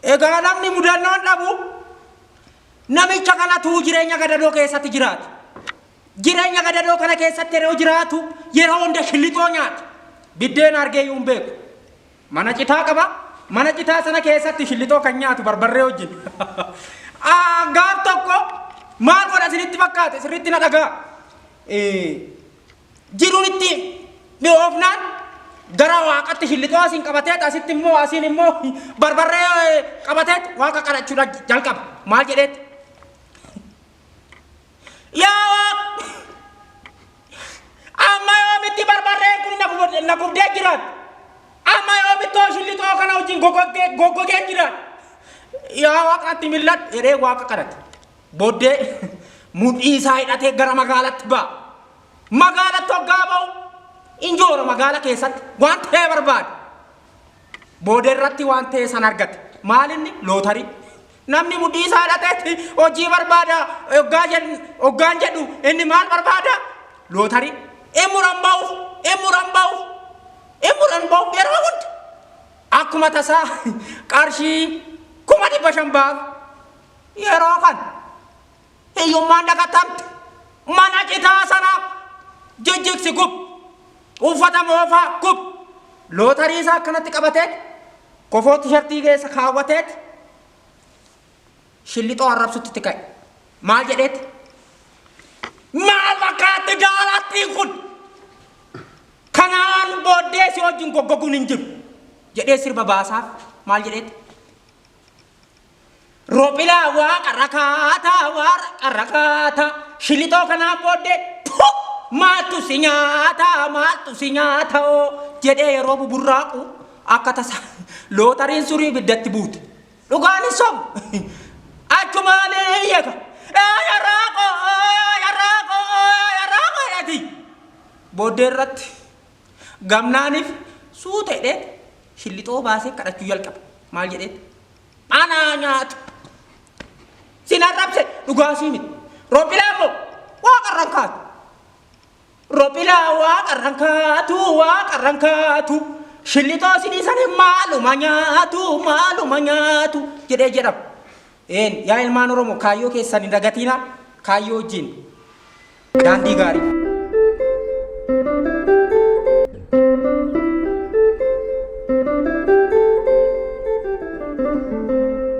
Egaa namni mudannoon dhabu namicha kanatu jireenya gadadoo keessatti jiraata. Jireenya gadadoo kana keessatti yeroo jiraatu yeroo hunda shillixoo nyaata. Biddeen argee yuun beeku. Mana citaa qaba. Mana citaa sana keessatti shillixoo kan nyaatu barbarree wajjin. Gaaf tokko maal godha isinitti fakkaate sirriitti na dhagaa. Jiruun itti mi'oofnaan gara waaqatti shillixoo asiin qabateet asitti immoo asiin immoo barbarree qabateet waaqa kadhachuudha jalqaba. Maal jedheet? Yaa Waaq! Amma yoomitti barbarreen kun na gubdee jiraat? Amma yoomitti shillixoo kana wajjin goggogee jiraat? Yaa Waaqatti mil'adhu jedhee waaqa kadhate. Booddee mudhii isaa hidhatee gara magaalaatti ba'a. Magaalatti hoggaa ba'u injoora magaala keessatti waan ta'ee barbaada. Booda irratti waan ta'e san argate. Maalinni lootarii. Namni mudhii isaa hidhateetti hojii barbaada hoggaan jedhu inni maal barbaada? Lootarii. Emuran ba'uuf yeroo hunda. Akkuma tasaa qarshii 500 baaf yeroo kan hiyyummaan dhagatamte mana citaa sanaaf jijjigsi gub uffata moofaa gub lootarii isaa akkanatti qabateet kofoo tishartii keessa kaawwateet shillixoo arrabsutti itti ka'e. Maal jedheet? Maal fakkaatti jaalattiin kun kanaan booddee si wajjin goggoguun hin jiru jedhee sirba baasaaf. Maal jedheet? Roopilaa waaqa rakaata shillixoo kanaan booddee maaltu si nyaata jedhee yeroo buburraaqu akka tasa lootariin surii biddatti buute. Dhugaan hin sobu. Achumaalee eega. Yarraaqoo jedhati. Booddee irratti gamnaaniif suuteedheet shillixoo baasee kadhachuu jalqabe. Maal jedheet? Anaa nyaatu. Sin arrabse dhugaasii miti. Roopilaa immoo waaqarran kaatu. Roopilaa waaqarran kaatu. Shillixoo sidii sanii maaluma nyaatu jedhee jedhama. Yaa ilmaan Oromoo kaayyoo keessan hin dagatinaa. Kaayyoo wajjin daandii gaarii.